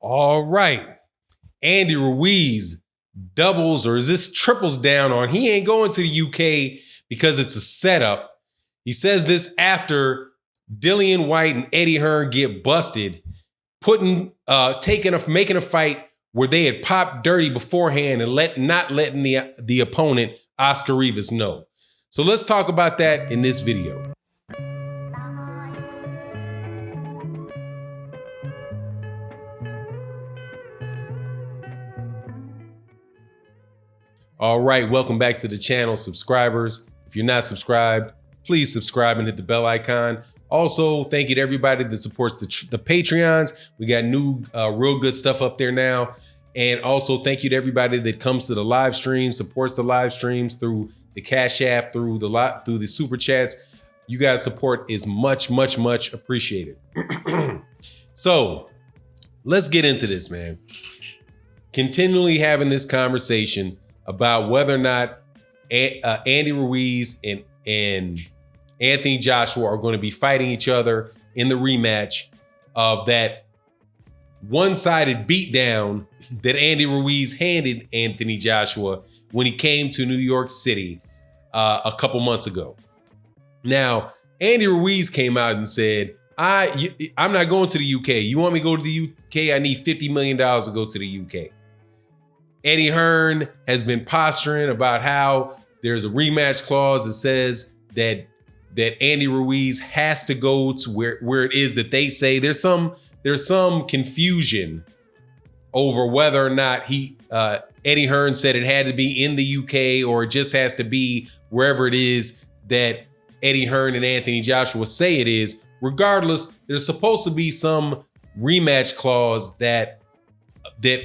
All right. Andy Ruiz doubles, or is this triples down on he ain't going to the UK because it's a setup. He says this after Dillion, Whyte, and Eddie Hearn get busted, making a fight where they had popped dirty beforehand and not letting the opponent, Oscar Rivas, know. So let's talk about that in this video. All right, welcome back to the channel, subscribers. If you're not subscribed, please subscribe and hit the bell icon. Also, thank you to everybody that supports the Patreons. We got new, real good stuff up there now. And also, thank you to everybody that comes to the live stream, supports the live streams through the Cash App, through the Super Chats. You guys' support is much, much, much appreciated. So, let's get into this, man. Continually having this conversation about whether or not Andy Ruiz and Anthony Joshua are going to be fighting each other in the rematch of that one-sided beatdown that Andy Ruiz handed Anthony Joshua when he came to New York City a couple months ago. Now, Andy Ruiz came out and said, I'm not going to the UK. You want me to go to the UK? I need $50 million to go to the UK. Eddie Hearn has been posturing about how there's a rematch clause that says that Andy Ruiz has to go to where it is that they say. There's some confusion over whether or not Eddie Hearn said it had to be in the UK or it just has to be wherever it is that Eddie Hearn and Anthony Joshua say it is. Regardless, there's supposed to be some rematch clause that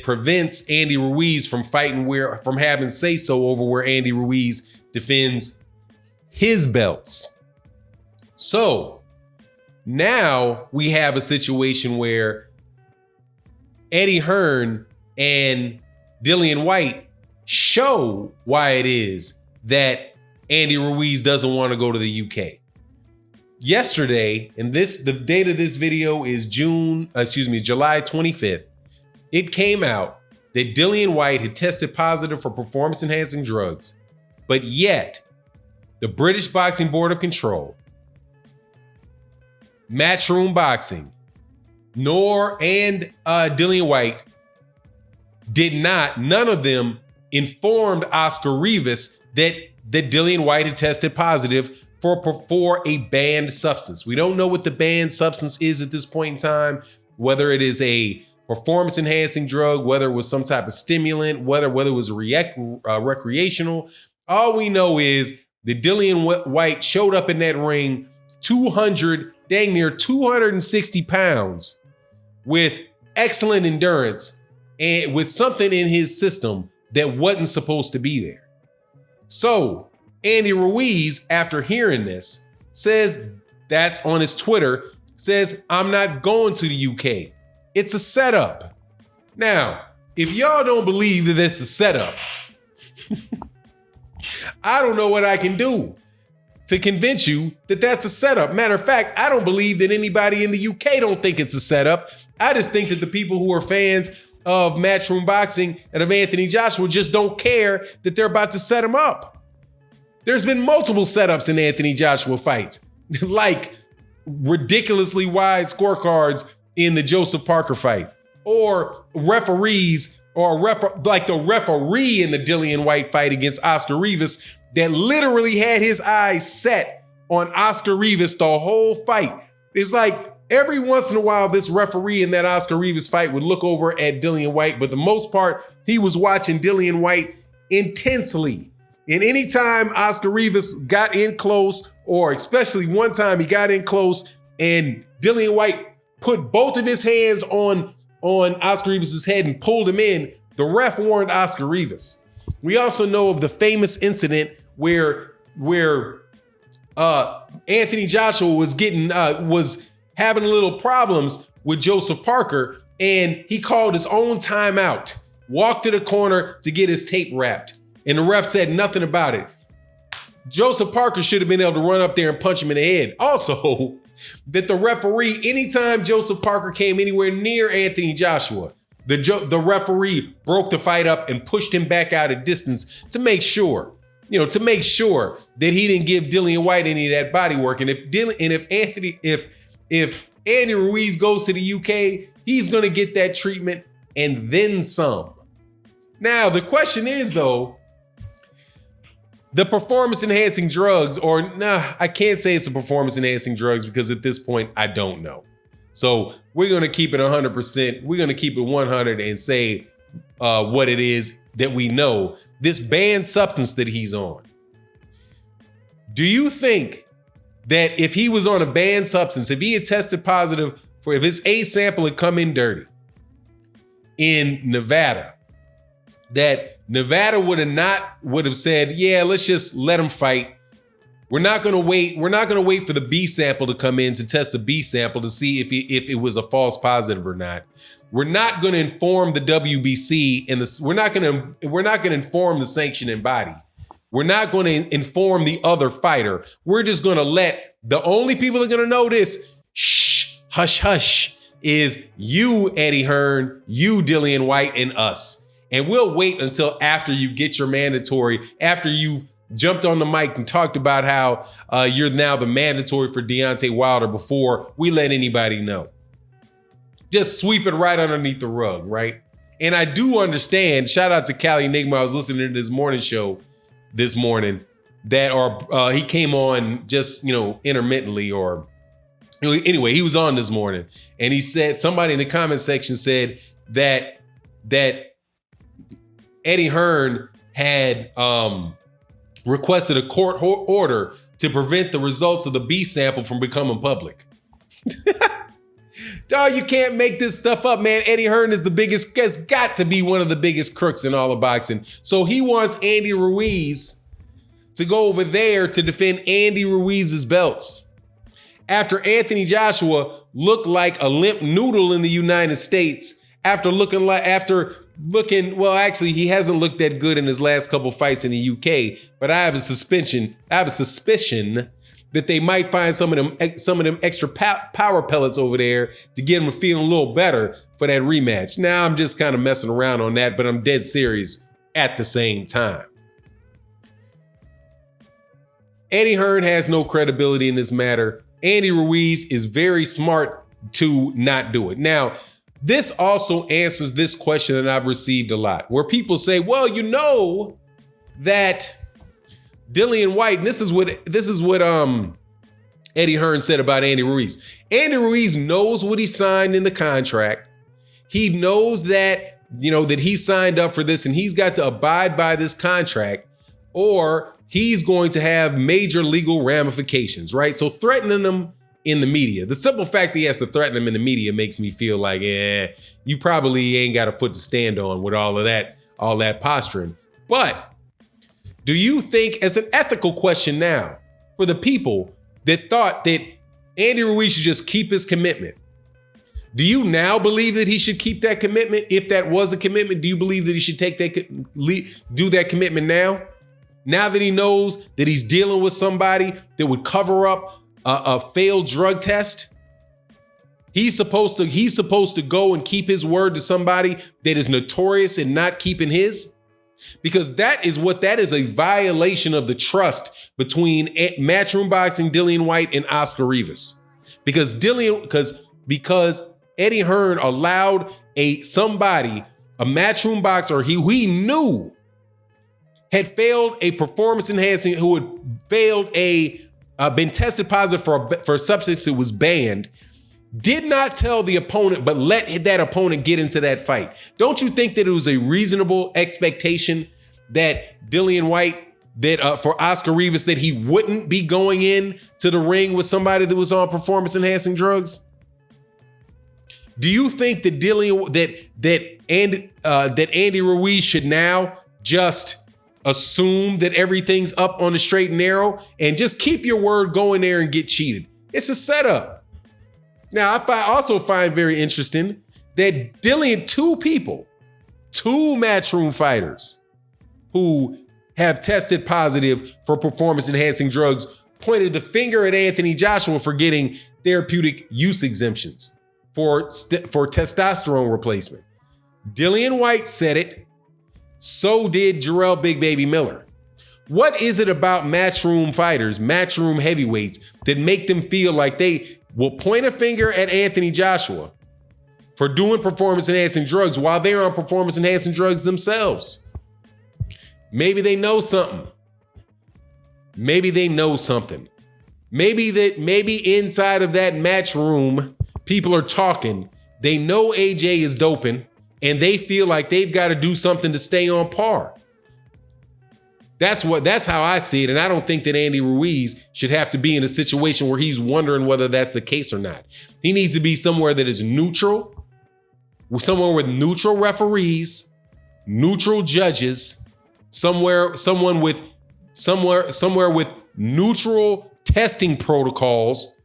prevents Andy Ruiz from from having say-so over where Andy Ruiz defends his belts. So now we have a situation where Eddie Hearn and Dillion Whyte show why it is that Andy Ruiz doesn't want to go to the UK. Yesterday, and the date of this video is July 25th. It came out that Dillion Whyte had tested positive for performance-enhancing drugs, but yet the British Boxing Board of Control, Matchroom Boxing, and Dillion Whyte none of them informed Oscar Rivas that Dillion Whyte had tested positive for a banned substance. We don't know what the banned substance is at this point in time, whether it is a performance-enhancing drug, whether it was some type of stimulant, whether it was recreational. All we know is that Dillion Whyte showed up in that ring dang near 260 pounds with excellent endurance and with something in his system that wasn't supposed to be there. So Andy Ruiz, after hearing this, says, that's on his Twitter, says, I'm not going to the UK. It's a setup. Now, if y'all don't believe that it's a setup, I don't know what I can do to convince you that that's a setup. Matter of fact, I don't believe that anybody in the UK don't think it's a setup. I just think that the people who are fans of Matchroom Boxing and of Anthony Joshua just don't care that they're about to set him up. There's been multiple setups in Anthony Joshua fights, like ridiculously wide scorecards in the Joseph Parker fight, or referees, like the referee in the Dillion Whyte fight against Oscar Rivas that literally had his eyes set on Oscar Rivas the whole fight. It's like every once in a while, this referee in that Oscar Rivas fight would look over at Dillion Whyte, but the most part, he was watching Dillion Whyte intensely. And anytime Oscar Rivas got in close, or especially one time he got in close and Dillion Whyte put both of his hands on Oscar Rivas' head and pulled him in, the ref warned Oscar Rivas. We also know of the famous incident where Anthony Joshua was having little problems with Joseph Parker, and he called his own timeout, walked to the corner to get his tape wrapped, and the ref said nothing about it. Joseph Parker should have been able to run up there and punch him in the head. Also, that the referee, anytime Joseph Parker came anywhere near Anthony Joshua, The referee broke the fight up and pushed him back out at distance to make sure that he didn't give Dillion Whyte any of that body work. And if Andy Ruiz goes to the UK, he's going to get that treatment and then some. Now, the question is, though, the performance-enhancing drugs, I can't say it's a performance-enhancing drugs because at this point, I don't know. So we're going to keep it 100%. We're going to keep it 100 and say what it is that we know. This banned substance that he's on. Do you think that if he was on a banned substance, if he had tested positive if his A sample had come in dirty in Nevada, that Nevada would have said, yeah, let's just let him fight. We're not going to wait. We're not going to wait for the B sample to come in to test the B sample to see if it was a false positive or not. We're not going to inform the WBC and we're not going to inform the sanctioning body. We're not going to inform the other fighter. We're just going to let the only people that are going to know this, hush, hush, is you, Eddie Hearn, you, Dillion Whyte, and us. And we'll wait until after you get your mandatory, after you've jumped on the mic and talked about how you're now the mandatory for Deontay Wilder before we let anybody know. Just sweep it right underneath the rug, right? And I do understand, shout out to Cali Enigma, I was listening to this morning show this morning, that he came on just, intermittently or anyway, he was on this morning and he said, somebody in the comment section said that Eddie Hearn had requested a court order to prevent the results of the B sample from becoming public. Dog, you can't make this stuff up, man. Eddie Hearn has got to be one of the biggest crooks in all of boxing. So he wants Andy Ruiz to go over there to defend Andy Ruiz's belts. After Anthony Joshua looked like a limp noodle in the United States, actually, he hasn't looked that good in his last couple fights in the UK, but I have a suspicion that they might find some of them extra power pellets over there to get him feeling a little better for that rematch. Now I'm just kind of messing around on that, but I'm dead serious at the same time. Eddie Hearn has no credibility in this matter. Andy Ruiz is very smart to not do it. Now, this also answers this question that I've received a lot, where people say, well, that Dillion Whyte, and this is what Eddie Hearn said about Andy Ruiz. Andy Ruiz knows what he signed in the contract. He knows that, that he signed up for this and he's got to abide by this contract or he's going to have major legal ramifications, right? So threatening them in the media. The simple fact that he has to threaten them in the media makes me feel like, you probably ain't got a foot to stand on with all that posturing. But do you think, as an ethical question now, for the people that thought that Andy Ruiz should just keep his commitment, do you now believe that he should keep that commitment? If that was a commitment, do you believe that he should do that commitment now? Now that he knows that he's dealing with somebody that would cover up a failed drug test, he's supposed to go and keep his word to somebody that is notorious in not keeping his, because that is a violation of the trust between Matchroom Boxing, Dillion Whyte, and Oscar Rivas, because Eddie Hearn allowed a Matchroom boxer who he knew had failed a performance enhancing, who had failed been tested positive for a substance that was banned, did not tell the opponent, but let that opponent get into that fight. Don't you think that it was a reasonable expectation that Dillion Whyte, for Oscar Rivas, that he wouldn't be going in to the ring with somebody that was on performance enhancing drugs? Do you think that Andy Ruiz should now just assume that everything's up on the straight and narrow and just keep your word, go in there and get cheated? It's a setup. Now, I also find very interesting that Dillion, two Matchroom fighters who have tested positive for performance enhancing drugs, pointed the finger at Anthony Joshua for getting therapeutic use exemptions for testosterone replacement. Dillion Whyte said it. So did Jarrell Big Baby Miller. What is it about matchroom fighters, matchroom heavyweights, that make them feel like they will point a finger at Anthony Joshua for doing performance-enhancing drugs while they're on performance-enhancing drugs themselves? Maybe they know something. Maybe they know something. Maybe inside of that match room, people are talking. They know AJ is doping, and they feel like they've got to do something to stay on par. That's how I see it. And I don't think that Andy Ruiz should have to be in a situation where he's wondering whether that's the case or not. He needs to be somewhere that is neutral, somewhere with neutral referees, neutral judges, somewhere with neutral testing protocols,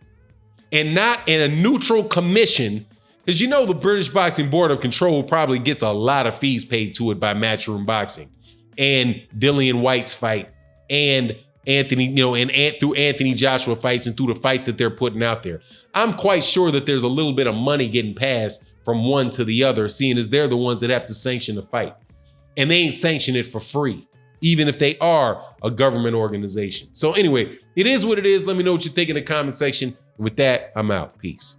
and not in a neutral commission. Because you know the British Boxing Board of Control probably gets a lot of fees paid to it by Matchroom Boxing and Dillion Whyte's fight and Anthony, and through Anthony Joshua fights and through the fights that they're putting out there. I'm quite sure that there's a little bit of money getting passed from one to the other, seeing as they're the ones that have to sanction the fight. And they ain't sanction it for free, even if they are a government organization. So anyway, it is what it is. Let me know what you think in the comment section. And with that, I'm out. Peace.